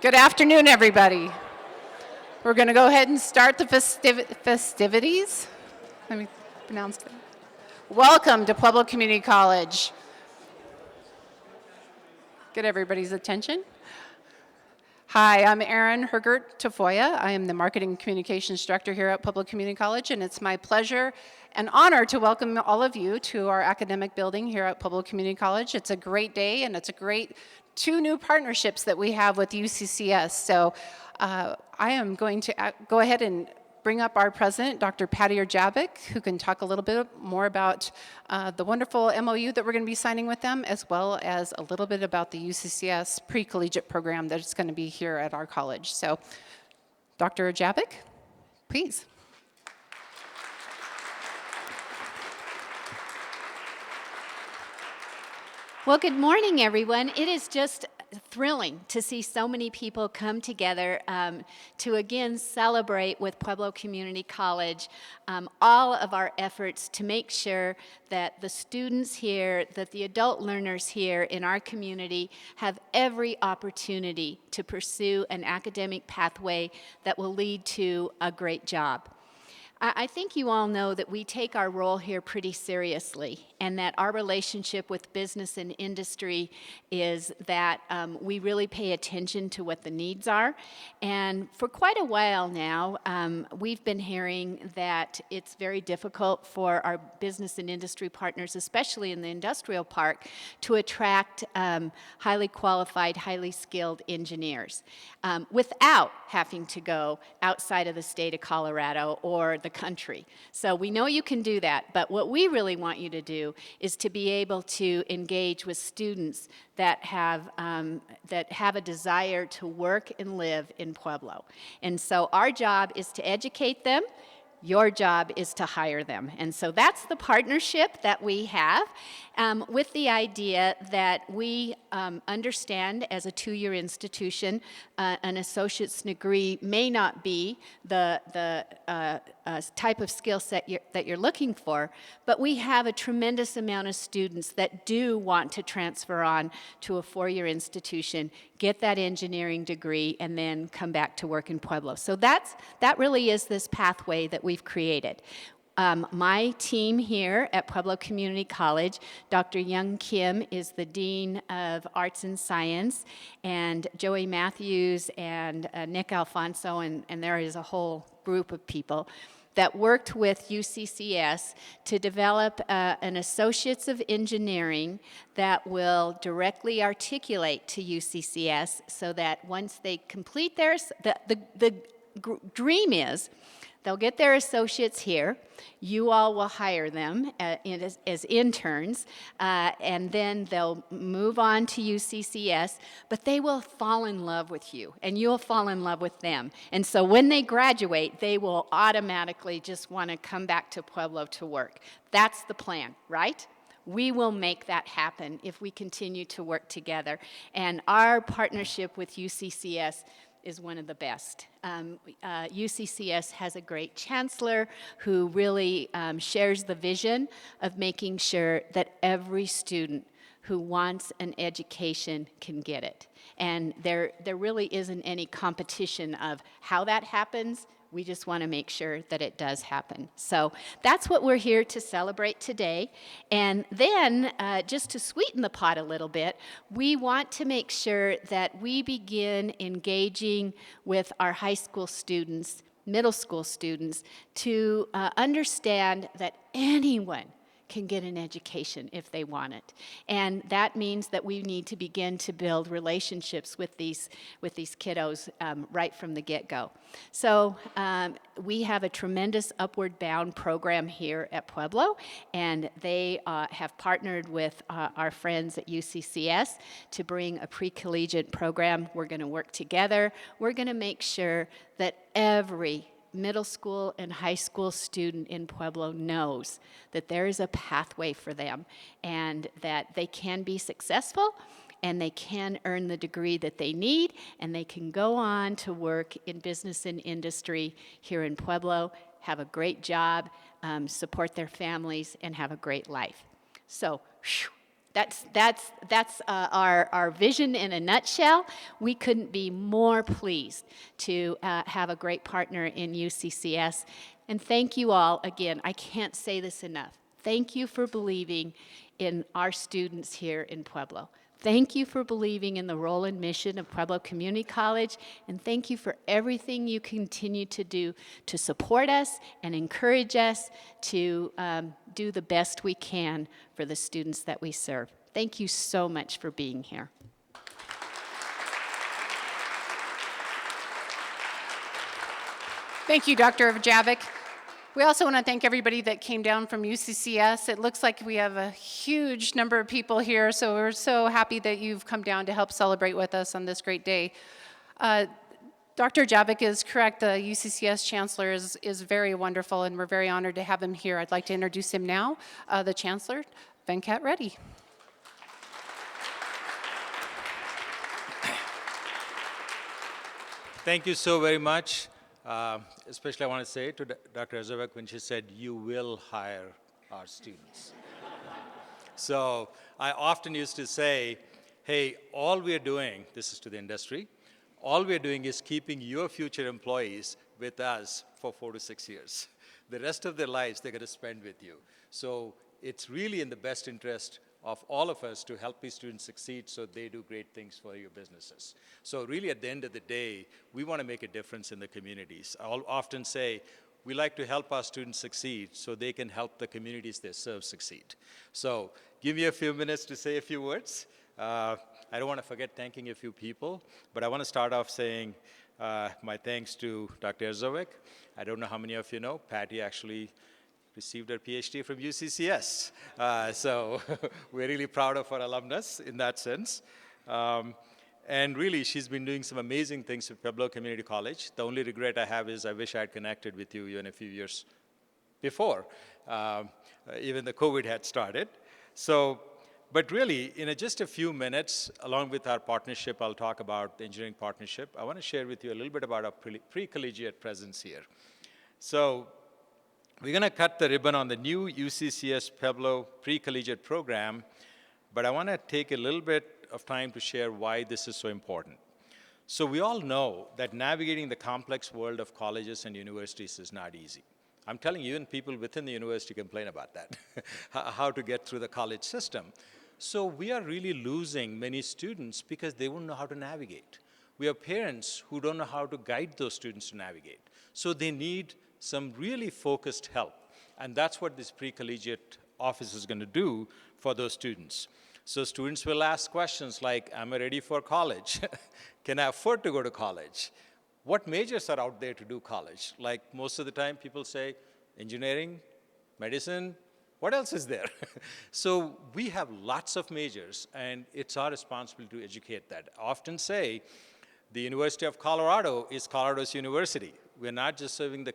Good afternoon, everybody. We're going to go ahead and start the festivities. Let me pronounce that. Welcome to Pueblo Community College. Get everybody's attention. Hi, I'm Erin Hergert Tafoya. I am the Marketing and Communications Director here at Pueblo Community College, and it's my pleasure and honor to welcome all of you to our academic building here at Pueblo Community College. It's a great day, and it's a great two new partnerships that we have with UCCS. So I am going to go ahead and bring up our president, Dr. Patty Erjavik, who can talk a little bit more about the wonderful MOU that we're going to be signing with them, as well as a little bit about the UCCS Pre-Collegiate program that's going to be here at our college. So, Dr. Erjavik, please. Well, good morning, everyone. It is just thrilling to see so many people come together to again celebrate with Pueblo Community College all of our efforts to make sure that the students here, that the adult learners here in our community have every opportunity to pursue an academic pathway that will lead to a great job. I think you all know that we take our role here pretty seriously, and that our relationship with business and industry is that we really pay attention to what the needs are. And for quite a while now, we've been hearing that it's very difficult for our business and industry partners, especially in the industrial park, to attract highly qualified, highly skilled engineers without having to go outside of the state of Colorado or the country. So we know you can do that, but what we really want you to do is to be able to engage with students that have a desire to work and live in Pueblo. And so our job is to educate them. Your job is to hire them. And so that's the partnership that we have with the idea that we understand as a two-year institution, an associate's degree may not be the type of skill set that you're looking for, but we have a tremendous amount of students that do want to transfer on to a four-year institution, get that engineering degree, and then come back to work in Pueblo. So that really is this pathway that we've created. My team here at Pueblo Community College, Dr. Young Kim is the Dean of Arts and Science, and Joey Matthews and Nick Alfonso, and there is a whole group of people that worked with UCCS to develop an Associates of Engineering that will directly articulate to UCCS so that once they complete theirs, the dream is they'll get their associates here. You all will hire them as interns, and then they'll move on to UCCS, but they will fall in love with you, and you'll fall in love with them. And so when they graduate, they will automatically just want to come back to Pueblo to work. That's the plan, right? We will make that happen if we continue to work together. And our partnership with UCCS is one of the best. UCCS has a great chancellor who really shares the vision of making sure that every student who wants an education can get it. And there really isn't any competition of how that happens. We just want to make sure that it does happen. So that's what we're here to celebrate today. And then, just to sweeten the pot a little bit, we want to make sure that we begin engaging with our high school students, middle school students, to understand that anyone can get an education if they want it. And that means that we need to begin to build relationships with these kiddos right from the get-go. So we have a tremendous Upward Bound program here at Pueblo, and they have partnered with our friends at UCCS to bring a pre-collegiate program. We're going to work together. We're going to make sure that every middle school and high school student in Pueblo knows that there is a pathway for them and that they can be successful and they can earn the degree that they need, and they can go on to work in business and industry here in Pueblo, have a great job, support their families, and have a great life. So That's our vision in a nutshell. We couldn't be more pleased to have a great partner in UCCS. And thank you all again. I can't say this enough. Thank you for believing in our students here in Pueblo. Thank you for believing in the role and mission of Pueblo Community College, and thank you for everything you continue to do to support us and encourage us to do the best we can for the students that we serve. Thank you so much for being here. Thank you, Dr. Javik. We also want to thank everybody that came down from UCCS. It looks like we have a huge number of people here, so we're so happy that you've come down to help celebrate with us on this great day. Dr. Javik is correct. The UCCS Chancellor is very wonderful, and we're very honored to have him here. I'd like to introduce him now, the Chancellor, Venkat Reddy. Thank you so very much. Especially I want to say to Dr. Azavak when she said, you will hire our students. So I often used to say, hey, all we're doing, this is to the industry, all we're doing is keeping your future employees with us for 4 to 6 years. The rest of their lives they're going to spend with you. So it's really in the best interest of all of us to help these students succeed so they do great things for your businesses. So really at the end of the day, we want to make a difference in the communities. I'll often say, we like to help our students succeed so they can help the communities they serve succeed. So give me a few minutes to say a few words. I don't want to forget thanking a few people, but I want to start off saying my thanks to Dr. Erzovic. I don't know how many of you know, Patty actually received her PhD from UCCS. So we're really proud of our alumnus in that sense. And really, she's been doing some amazing things with Pueblo Community College. The only regret I have is I wish I had connected with you even a few years before. Even the COVID had started. So, but really, in just a few minutes, along with our partnership, I'll talk about the engineering partnership. I want to share with you a little bit about our pre-collegiate presence here. So, we're going to cut the ribbon on the new UCCS Pueblo Pre-Collegiate program, but I want to take a little bit of time to share why this is so important. So we all know that navigating the complex world of colleges and universities is not easy. I'm telling you, even people within the university complain about that, how to get through the college system. So we are really losing many students because they won't know how to navigate. We have parents who don't know how to guide those students to navigate. So they need some really focused help. And that's what this pre-collegiate office is going to do for those students. So students will ask questions like, am I ready for college? Can I afford to go to college? What majors are out there to do college? Like most of the time people say, engineering, medicine, what else is there? So we have lots of majors, and it's our responsibility to educate that. I often say, the University of Colorado is Colorado's university. We're not just serving the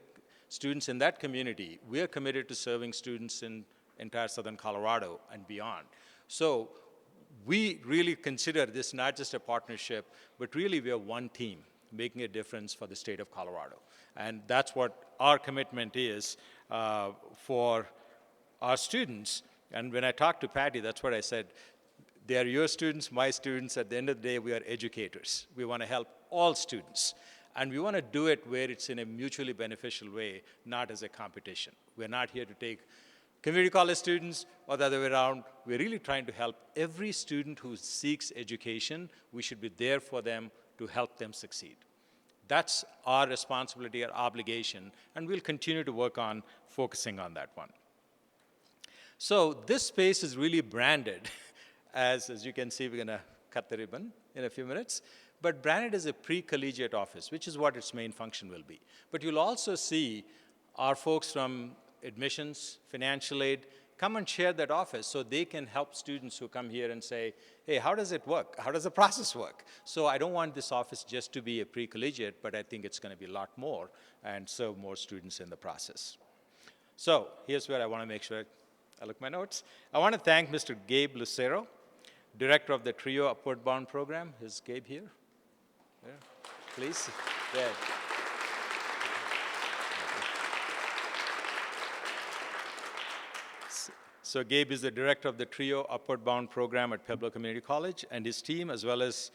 students in that community. We are committed to serving students in entire southern Colorado and beyond. So we really consider this not just a partnership, but really we are one team making a difference for the state of Colorado. And that's what our commitment is for our students. And when I talked to Patty, that's what I said. They are your students, my students. At the end of the day, we are educators. We want to help all students. And we want to do it where it's in a mutually beneficial way, not as a competition. We're not here to take community college students or the other way around. We're really trying to help every student who seeks education. We should be there for them to help them succeed. That's our responsibility, our obligation, and we'll continue to work on focusing on that one. So this space is really branded as you can see, we're going to cut the ribbon in a few minutes. But branded as a pre-collegiate office, which is what its main function will be. But you'll also see our folks from admissions, financial aid, come and share that office so they can help students who come here and say, hey, how does it work? How does the process work? So I don't want this office just to be a pre-collegiate, but I think it's going to be a lot more and serve more students in the process. So here's where I want to make sure I look at my notes. I want to thank Mr. Gabe Lucero, Director of the TRIO Upward Bound Program. Is Gabe here? Yeah, please. Yeah. So Gabe is the director of the TRIO Upward Bound program at Pueblo Community College, and his team, as well as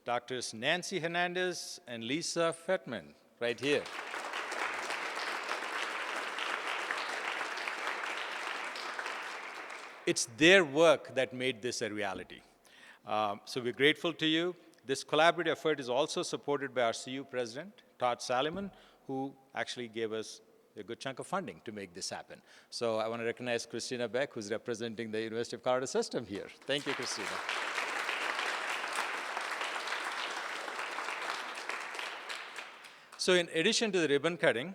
Doctors Nancy Hernandez and Lisa Fettman, right here. It's their work that made this a reality. So we're grateful to you. This collaborative effort is also supported by our CU president, Todd Salomon, who actually gave us a good chunk of funding to make this happen. So I want to recognize Christina Beck, who's representing the University of Colorado system here. Thank you, Christina. So in addition to the ribbon cutting,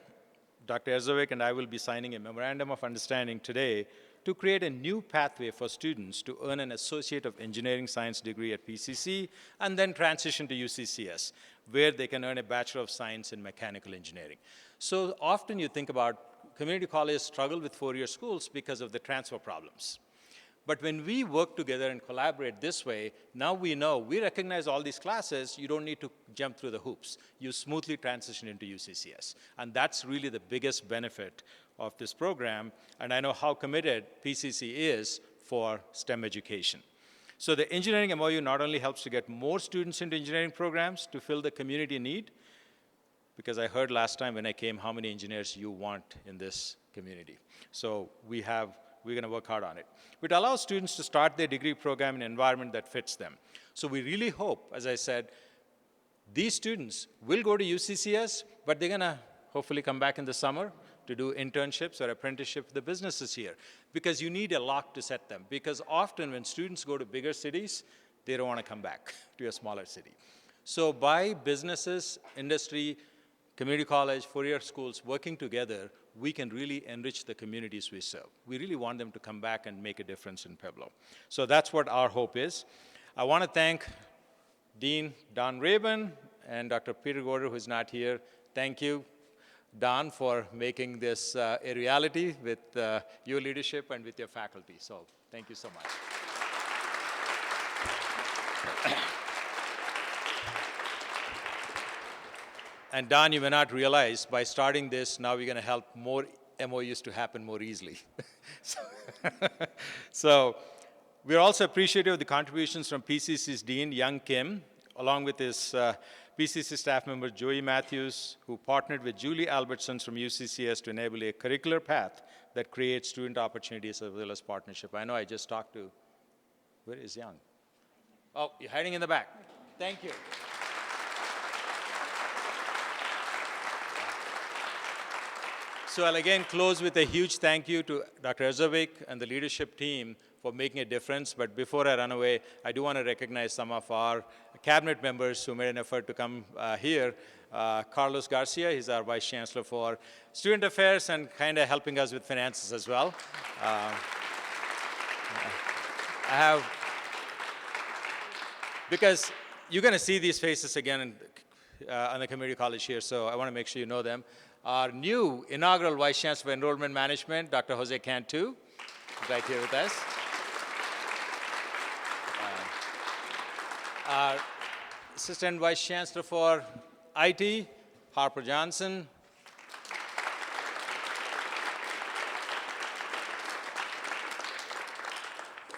Dr. Erzovic and I will be signing a memorandum of understanding today to create a new pathway for students to earn an Associate of Engineering Science degree at PCC and then transition to UCCS, where they can earn a Bachelor of Science in Mechanical Engineering. So often you think about community colleges struggle with four-year schools because of the transfer problems. But when we work together and collaborate this way, now we know, we recognize all these classes, you don't need to jump through the hoops. You smoothly transition into UCCS. And that's really the biggest benefit of this program, and I know how committed PCC is for STEM education. So the engineering MOU not only helps to get more students into engineering programs to fill the community need, because I heard last time when I came how many engineers you want in this community. So we're going to work hard on it. It allows students to start their degree program in an environment that fits them. So we really hope, as I said, these students will go to UCCS, but they're going to hopefully come back in the summer to do internships or apprenticeship with the businesses here, because you need a lock to set them. Because often when students go to bigger cities, they don't want to come back to a smaller city. So by businesses, industry, community college, four-year schools working together, we can really enrich the communities we serve. We really want them to come back and make a difference in Pueblo. So that's what our hope is. I want to thank Dean Don Rabin and Dr. Peter Gorder, who's not here. Thank you, Don, for making this a reality with your leadership and with your faculty. So thank you so much. And Don, you may not realize, by starting this, now we're going to help more MOUs to happen more easily. So we're also appreciative of the contributions from PCC's Dean, Young Kim, along with his PCC staff member, Joey Matthews, who partnered with Julie Albertsons from UCCS to enable a curricular path that creates student opportunities as well as partnership. I know I just talked to, where is Young? Oh, you're hiding in the back. Thank you. So I'll again close with a huge thank you to Dr. Erzovic and the leadership team for making a difference. But before I run away, I do want to recognize some of our cabinet members who made an effort to come here. Carlos Garcia, he's our Vice Chancellor for Student Affairs and kind of helping us with finances as well. Because you're going to see these faces again on the community college here, so I want to make sure you know them. Our new inaugural Vice Chancellor for Enrollment Management, Dr. Jose Cantu, right here with us. Our Assistant Vice Chancellor for IT, Harper Johnson.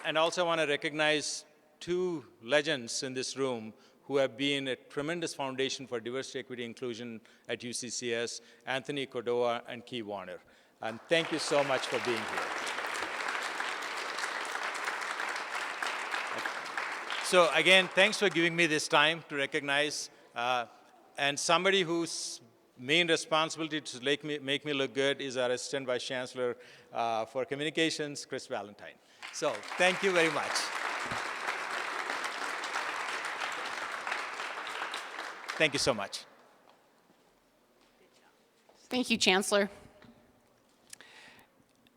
And also want to recognize two legends in this room who have been a tremendous foundation for diversity, equity, inclusion at UCCS, Anthony Cordova and Key Warner. And thank you so much for being here. So again, thanks for giving me this time to recognize, and somebody whose main responsibility to make me look good is our Assistant Vice Chancellor for Communications, Chris Valentine. So thank you very much. Thank you so much. Thank you, Chancellor.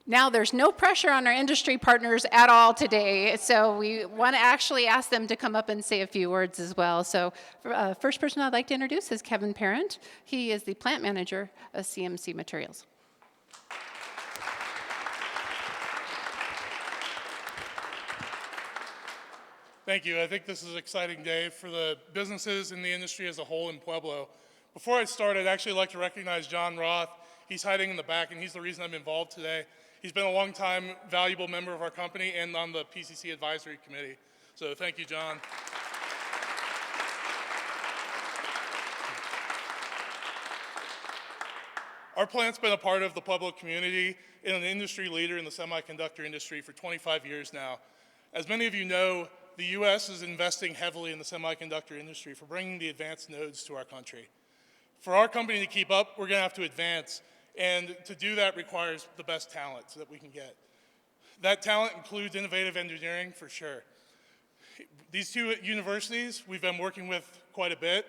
Now, there's no pressure on our industry partners at all today, so we want to actually ask them to come up and say a few words as well. So first person I'd like to introduce is Kevin Parent. He is the plant manager of CMC Materials. Thank you. I think this is an exciting day for the businesses and the industry as a whole in Pueblo. Before I start, I'd actually like to recognize John Roth. He's hiding in the back, and he's the reason I'm involved today. He's been a long-time valuable member of our company and on the PCC Advisory Committee. So thank you, John. Our plant's been a part of the Pueblo community and an industry leader in the semiconductor industry for 25 years now. As many of you know, the U.S. is investing heavily in the semiconductor industry for bringing the advanced nodes to our country. For our company to keep up, we're going to have to advance, and to do that requires the best talent that we can get. That talent includes innovative engineering, for sure. These two universities we've been working with quite a bit.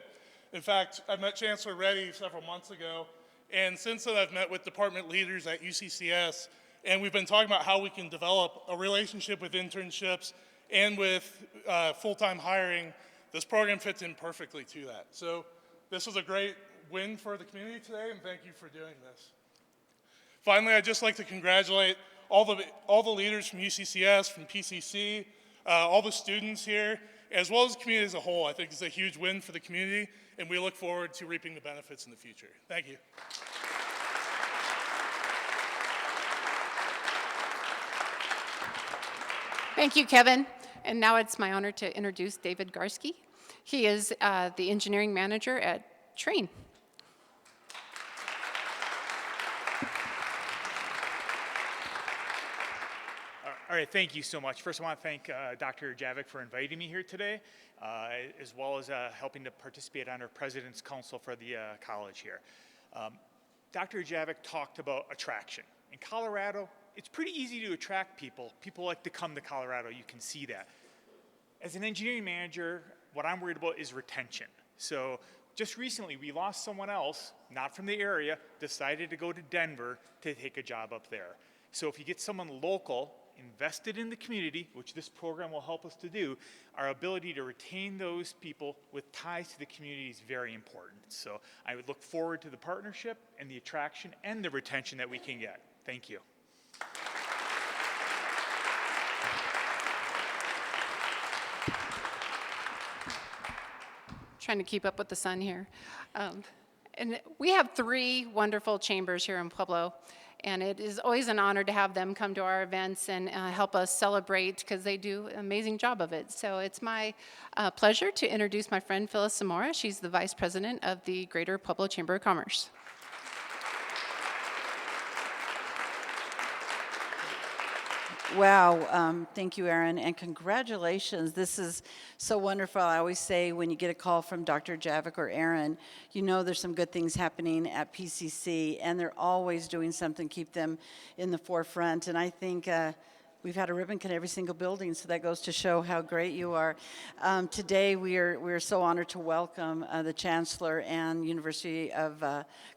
In fact, I met Chancellor Reddy several months ago, and since then I've met with department leaders at UCCS, and we've been talking about how we can develop a relationship with internships and with full-time hiring. This program fits in perfectly to that. So this was a great win for the community today, and thank you for doing this. Finally, I'd just like to congratulate all the leaders from UCCS, from PCC, all the students here, as well as the community as a whole. I think it's a huge win for the community, and we look forward to reaping the benefits in the future. Thank you. Thank you, Kevin. And now it's my honor to introduce David Garski. He is the engineering manager at Train. All right, thank you so much. First, I want to thank Dr. Javik for inviting me here today, as well as helping to participate on our President's Council for the college here. Dr. Javik talked about attraction. In Colorado, it's pretty easy to attract people. People like to come to Colorado. You can see that. As an engineering manager, what I'm worried about is retention. So just recently, we lost someone else, not from the area, decided to go to Denver to take a job up there. So if you get someone local, invested in the community, which this program will help us to do, our ability to retain those people with ties to the community is very important. So I would look forward to the partnership and the attraction and the retention that we can get. Thank you. Trying to keep up with the sun here. And we have 3 wonderful chambers here in Pueblo, and it is always an honor to have them come to our events and help us celebrate, because they do an amazing job of it. So it's my pleasure to introduce my friend Phyllis Zamora. She's the Vice President of the Greater Pueblo Chamber of Commerce. Wow, thank you, Erin, and congratulations. This is so wonderful. I always say when you get a call from Dr. Javik or Erin, you know there's some good things happening at PCC, and they're always doing something to keep them in the forefront. And I think we've had a ribbon cut every single building, so that goes to show how great you are. Today, we are so honored to welcome the Chancellor and University of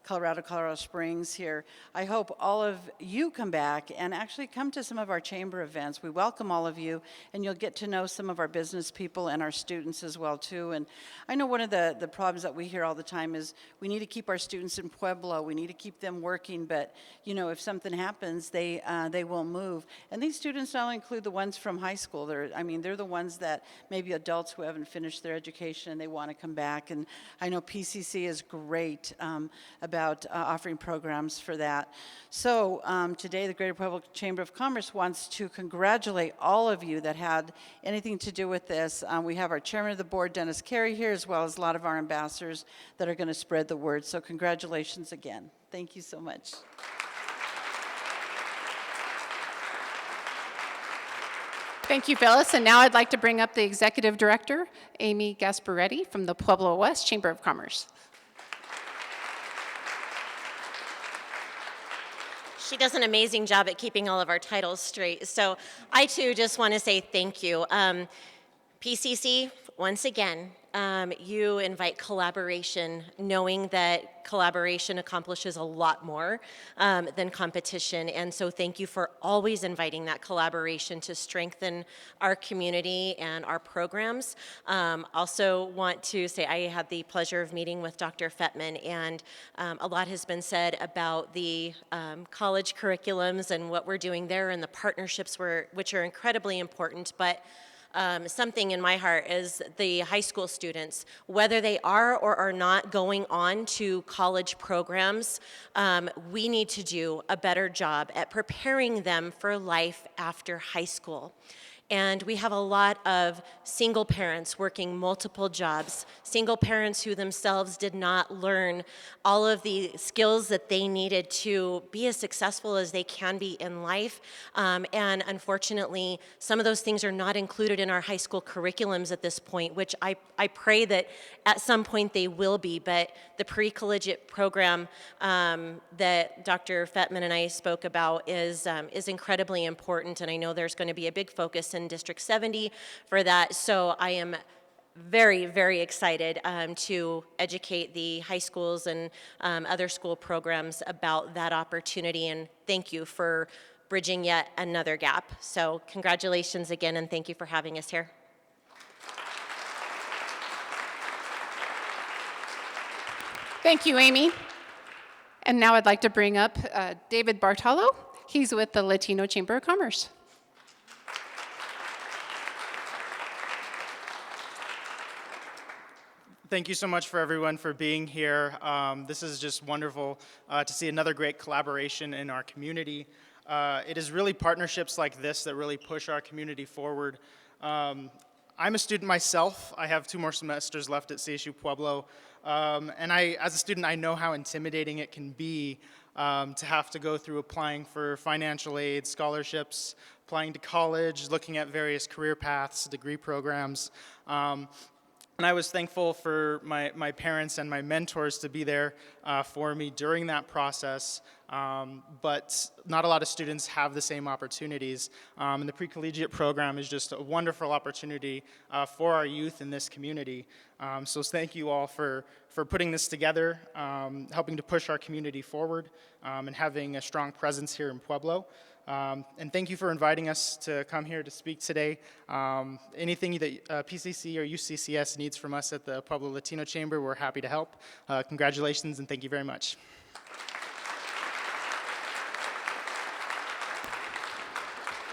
Colorado Springs here. I hope all of you come back and actually come to some of our chamber events. We welcome all of you, and you'll get to know some of our business people and our students as well, too. And I know one of the problems that we hear all the time is we need to keep our students in Pueblo. We need to keep them working, but, you know, if something happens, they will move. And these students not only include the ones from high school. They're the ones that maybe adults who haven't finished their education and they want to come back. And I know PCC is great about offering programs for that. So today, the Greater Pueblo Chamber of Commerce wants to congratulate all of you that had anything to do with this. We have our chairman of the board, Dennis Carey, here, as well as a lot of our ambassadors that are going to spread the word. So congratulations again. Thank you so much. Thank you, Phyllis. And now I'd like to bring up the Executive Director, Amy Gasparetti from the Pueblo West Chamber of Commerce. She does an amazing job at keeping all of our titles straight. So I, too, just want to say thank you. PCC, once again, you invite collaboration, knowing that collaboration accomplishes a lot more than competition. And so thank you for always inviting that collaboration to strengthen our community and our programs. Also want to say I had the pleasure of meeting with Dr. Fettman, and a lot has been said about the college curriculums and what we're doing there and the partnerships which are incredibly important. But something in my heart is the high school students, whether they are or are not going on to college programs, we need to do a better job at preparing them for life after high school. And we have a lot of single parents working multiple jobs, single parents who themselves did not learn all of the skills that they needed to be as successful as they can be in life. And unfortunately, some of those things are not included in our high school curriculums at this point, which I pray that at some point they will be. But the Pre-Collegiate program that Dr. Fettman and I spoke about is incredibly important, and I know there's going to be a big focus in District 70 for that. So I am very, very excited to educate the high schools and other school programs about that opportunity, and thank you for bridging yet another gap. So congratulations again, and thank you for having us here. Thank you, Amy. And now I'd like to bring up David Bartolo. He's with the Latino Chamber of Commerce. Thank you so much for everyone for being here. This is just wonderful to see another great collaboration in our community. It is really partnerships like this that really push our community forward. I'm a student myself. I have 2 more semesters left at CSU Pueblo. And as a student, I know how intimidating it can be to have to go through applying for financial aid, scholarships, applying to college, looking at various career paths, degree programs. And I was thankful for my parents and my mentors to be there for me during that process, but not a lot of students have the same opportunities. And the Pre-Collegiate program is just a wonderful opportunity for our youth in this community. So thank you all for putting this together, helping to push our community forward, and having a strong presence here in Pueblo. And thank you for inviting us to come here to speak today. Anything that PCC or UCCS needs from us at the Pueblo Latino Chamber, we're happy to help. Congratulations, and thank you very much.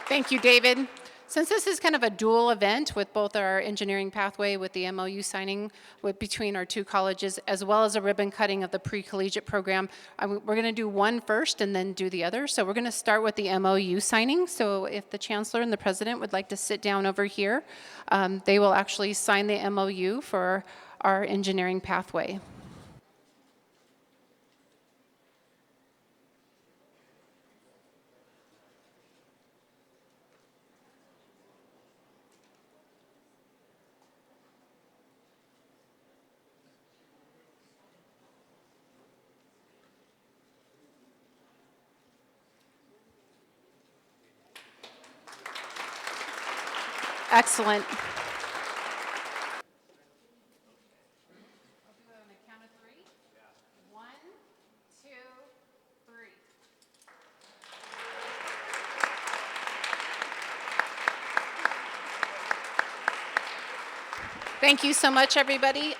Thank you, David. Since this is kind of a dual event with both our engineering pathway with the MOU signing between our 2 colleges, as well as a ribbon cutting of the Pre-Collegiate program, we're going to do one first and then do the other. So we're going to start with the MOU signing. So if the Chancellor and the President would like to sit down over here, they will actually sign the MOU for our engineering pathway. Excellent. Thank you so much, everybody.